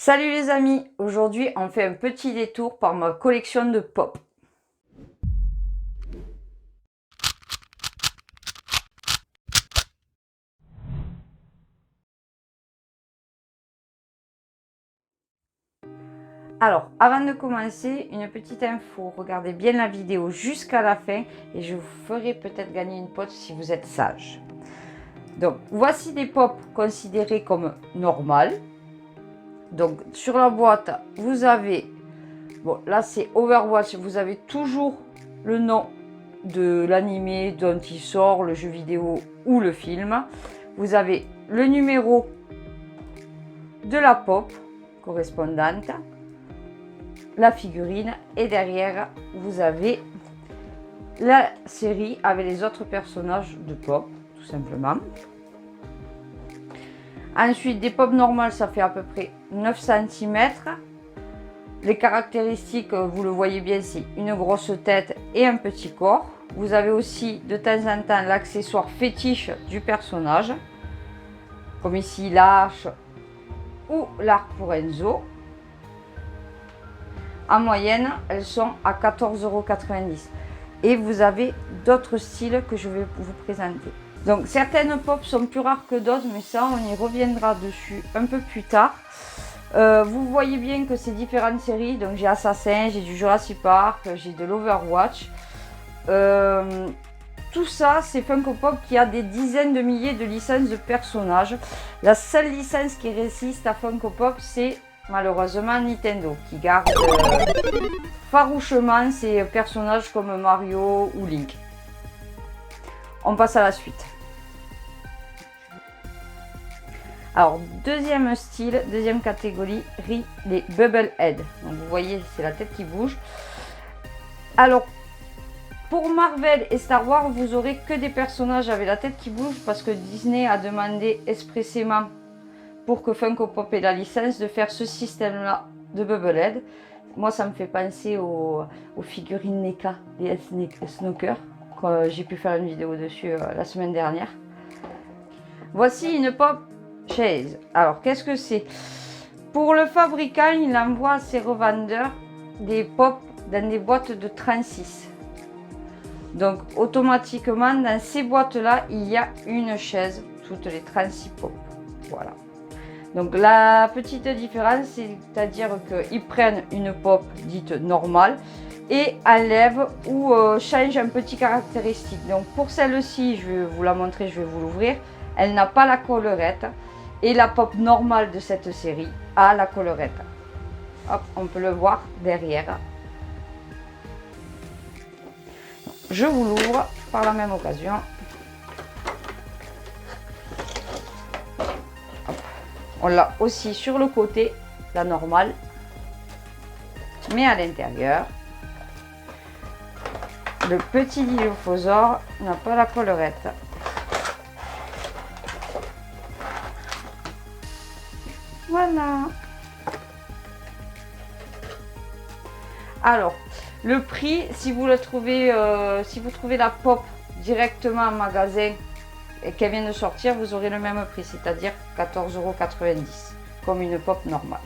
Salut les amis, aujourd'hui on fait un petit détour par ma collection de pop. Alors, avant de commencer, une petite info, regardez bien la vidéo jusqu'à la fin et je vous ferai peut-être gagner une pote si vous êtes sage. Donc, voici des pop considérés comme normales. Donc, sur la boîte, vous avez, bon là c'est Overwatch, vous avez toujours le nom de l'animé dont il sort, le jeu vidéo ou le film. Vous avez le numéro de la pop correspondante, la figurine et derrière vous avez la série avec les autres personnages de pop tout simplement. Ensuite des pop normales, ça fait à peu près 9 cm. Les caractéristiques, vous le voyez bien, c'est une grosse tête et un petit corps. Vous avez aussi de temps en temps l'accessoire fétiche du personnage, comme ici la hache ou l'arc pour Enzo. En moyenne, elles sont à 14,90 €. Et vous avez d'autres styles que je vais vous présenter. Donc certaines pop sont plus rares que d'autres, mais ça on y reviendra dessus un peu plus tard. Vous voyez bien que c'est différentes séries, donc j'ai Assassin, j'ai du Jurassic Park, j'ai de l'Overwatch. Tout ça c'est Funko Pop qui a des dizaines de milliers de licences de personnages. La seule licence qui résiste à Funko Pop, c'est malheureusement Nintendo, qui garde farouchement ces personnages comme Mario ou Link. On passe à la suite. Alors, deuxième style, deuxième catégorie, les Bubble Head. Donc, vous voyez, c'est la tête qui bouge. Alors, pour Marvel et Star Wars, vous aurez que des personnages avec la tête qui bouge parce que Disney a demandé expressément pour que Funko Pop ait la licence de faire ce système-là de Bubble Head. Moi, ça me fait penser aux figurines NECA, les Snoker. J'ai pu faire une vidéo dessus la semaine dernière. Voici une pop chaise. Alors, qu'est-ce que c'est? Pour le fabricant, il envoie à ses revendeurs des pop dans des boîtes de 36. Donc, automatiquement, dans ces boîtes-là, il y a une chaise, toutes les 36 pop. Voilà. Donc, la petite différence, c'est-à-dire qu'ils prennent une pop dite normale et enlèvent ou changent un petit caractéristique. Donc, pour celle-ci, je vais vous la montrer, je vais vous l'ouvrir. Elle n'a pas la collerette. Et la pop normale de cette série a la collerette. Hop, on peut le voir derrière. Je vous l'ouvre par la même occasion. Hop. On l'a aussi sur le côté, la normale. Mais à l'intérieur, le petit Dilophosaure n'a pas la collerette. Voilà. Alors, le prix, si vous le trouvez, si vous trouvez la pop directement en magasin et qu'elle vient de sortir, vous aurez le même prix, c'est-à-dire 14,90 €, comme une pop normale.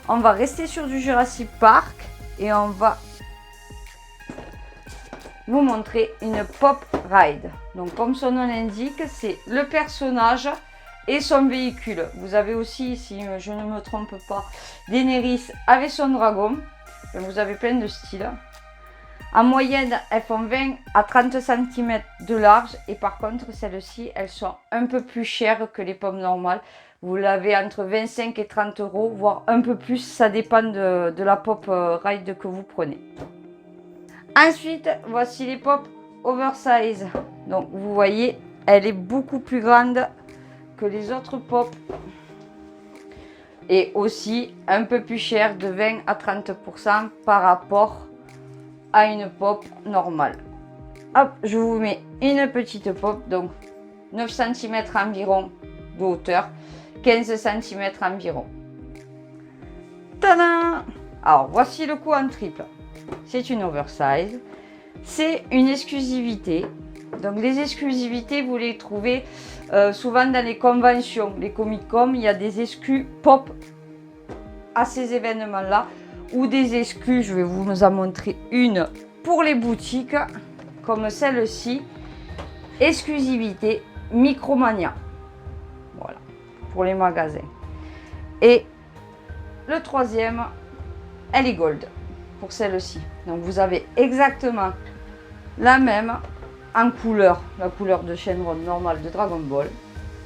On va rester sur du Jurassic Park et on va vous montrer une pop ride. Donc, comme son nom l'indique, c'est le personnage et son véhicule. Vous avez aussi, si je ne me trompe pas, Daenerys avec son dragon. Vous avez plein de styles. En moyenne, elles font 20 à 30 cm de large. Et par contre, celles-ci, elles sont un peu plus chères que les pommes normales. Vous l'avez entre 25 et 30 €, voire un peu plus. Ça dépend de la pop ride que vous prenez. Ensuite, voici les pop oversize. Donc, vous voyez, elle est beaucoup plus grande que les autres pop et aussi un peu plus cher de 20 à 30% par rapport à une pop normale. Hop, je vous mets une petite pop, donc 9 cm environ de hauteur, 15 cm environ. Tadam! Alors voici le coup en triple. C'est une oversize, c'est une exclusivité. Donc les exclusivités, vous les trouvez souvent dans les conventions, les Comic Con, il y a des exclus pop à ces événements-là ou des exclus. Je vais vous en montrer une pour les boutiques, comme celle-ci, exclusivité Micromania. Voilà, pour les magasins. Et le troisième, elle est gold pour celle-ci. Donc vous avez exactement la même en couleur, la couleur de Shenron normale de Dragon Ball,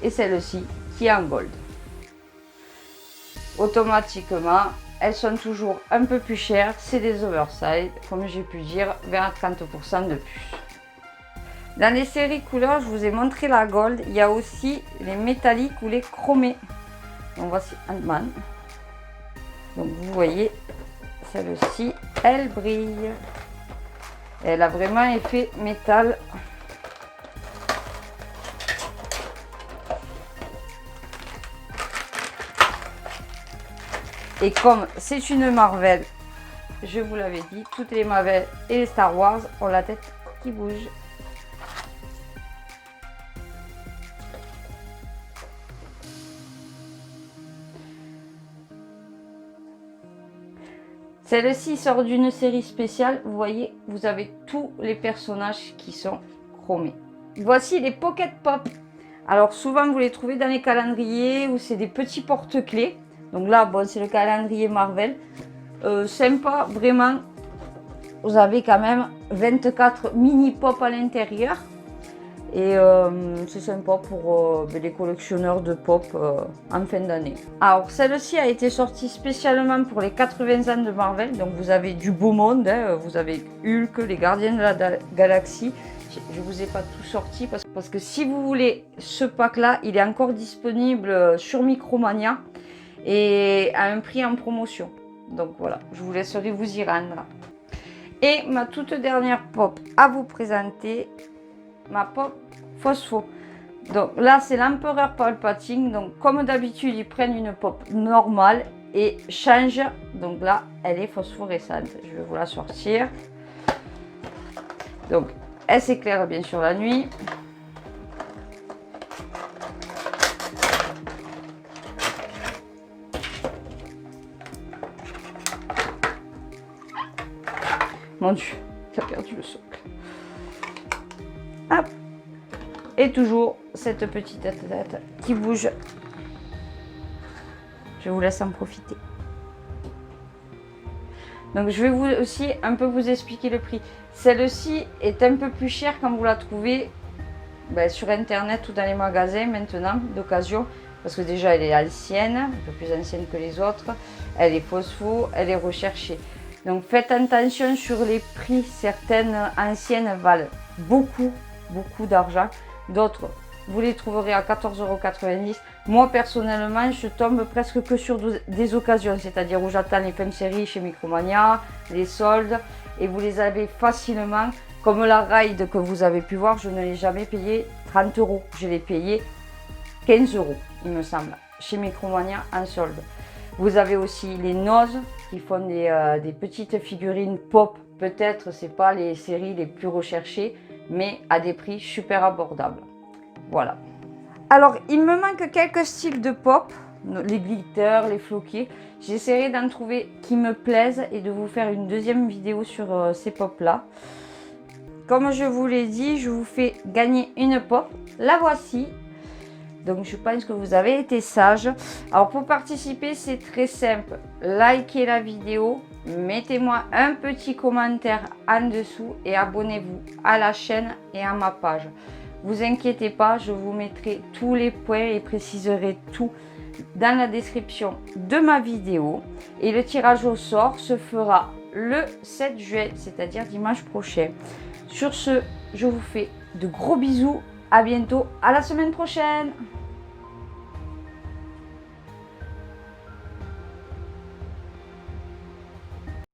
et celle-ci qui est en gold. Automatiquement, elles sont toujours un peu plus chères, c'est des oversize, comme j'ai pu dire, vers 30% de plus. Dans les séries couleurs, je vous ai montré la gold, il y a aussi les métalliques ou les chromés. Donc voici Ant-Man. Donc vous voyez, celle-ci, elle brille. Elle a vraiment effet métal. Et comme c'est une Marvel, je vous l'avais dit, toutes les Marvel et les Star Wars ont la tête qui bouge. Celle-ci sort d'une série spéciale. Vous voyez, vous avez tous les personnages qui sont chromés. Voici les Pocket Pop. Alors souvent vous les trouvez dans les calendriers où c'est des petits porte-clés. Donc là, bon, c'est le calendrier Marvel. Sympa, vraiment. Vous avez quand même 24 mini pop à l'intérieur. Et c'est sympa pour les collectionneurs de pop en fin d'année. Alors celle-ci a été sortie spécialement pour les 80 ans de Marvel. Donc vous avez du beau monde, hein. Vous avez Hulk, les Gardiens de la Galaxie. Je ne vous ai pas tout sorti parce que si vous voulez ce pack là, il est encore disponible sur Micromania et à un prix en promotion. Donc voilà, je vous laisserai vous y rendre. Et ma toute dernière pop à vous présenter, ma pop Phospho. Donc là c'est l'empereur Palpatine. Donc comme d'habitude ils prennent une pop normale et changent. Donc là elle est phosphorescente. Je vais vous la sortir. Donc elle s'éclaire bien sûr la nuit. Mon Dieu, ça a perdu le socle. Hop. Et toujours cette petite tête qui bouge. Je vous laisse en profiter. Donc je vais vous aussi un peu vous expliquer le prix. Celle-ci est un peu plus chère quand vous la trouvez sur internet ou dans les magasins maintenant d'occasion. Parce que déjà elle est ancienne, un peu plus ancienne que les autres. Elle est phospho, elle est recherchée. Donc faites attention sur les prix. Certaines anciennes valent beaucoup d'argent. D'autres, vous les trouverez à 14,90 €. Moi personnellement, je tombe presque que sur des occasions. C'est-à-dire où j'attends les fins de série chez Micromania, les soldes. Et vous les avez facilement. Comme la ride que vous avez pu voir, je ne l'ai jamais payé 30 €. Je l'ai payé 15 €, il me semble, chez Micromania en solde. Vous avez aussi les Nose qui font des petites figurines pop. Peut-être c'est pas les séries les plus recherchées, mais à des prix super abordables. Voilà. Alors il me manque quelques styles de pop, les glitters, les floqués. J'essaierai d'en trouver qui me plaisent et de vous faire une deuxième vidéo sur ces pop là. Comme je vous l'ai dit, je vous fais gagner une pop. La voici. Donc je pense que vous avez été sages. Alors pour participer, c'est très simple. Likez la vidéo, mettez-moi un petit commentaire en dessous et abonnez-vous à la chaîne et à ma page. Vous inquiétez pas, je vous mettrai tous les points et préciserai tout dans la description de ma vidéo. Et le tirage au sort se fera le 7 juin, c'est-à-dire dimanche prochain. Sur ce, je vous fais de gros bisous. À bientôt, à la semaine prochaine.